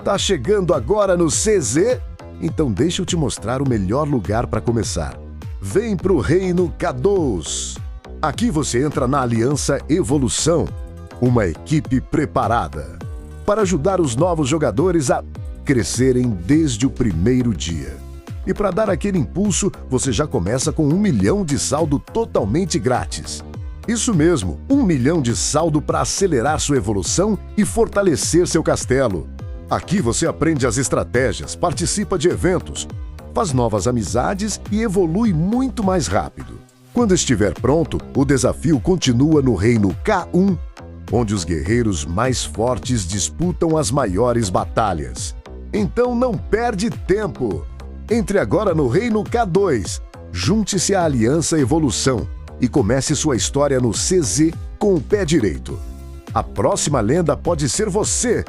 Tá chegando agora no CZ? Então deixa eu te mostrar o melhor lugar para começar. Vem pro Reino K2. Aqui você entra na Aliança Evolução, uma equipe preparada para ajudar os novos jogadores a crescerem desde o primeiro dia. E para dar aquele impulso, você já começa com 1 milhão de saldo totalmente grátis. Isso mesmo, 1 milhão de saldo para acelerar sua evolução e fortalecer seu castelo. Aqui você aprende as estratégias, participa de eventos, faz novas amizades e evolui muito mais rápido. Quando estiver pronto, o desafio continua no Reino K1, onde os guerreiros mais fortes disputam as maiores batalhas. Então não perde tempo! Entre agora no Reino K2, junte-se à Aliança Evolução e comece sua história no CZ com o pé direito. A próxima lenda pode ser você!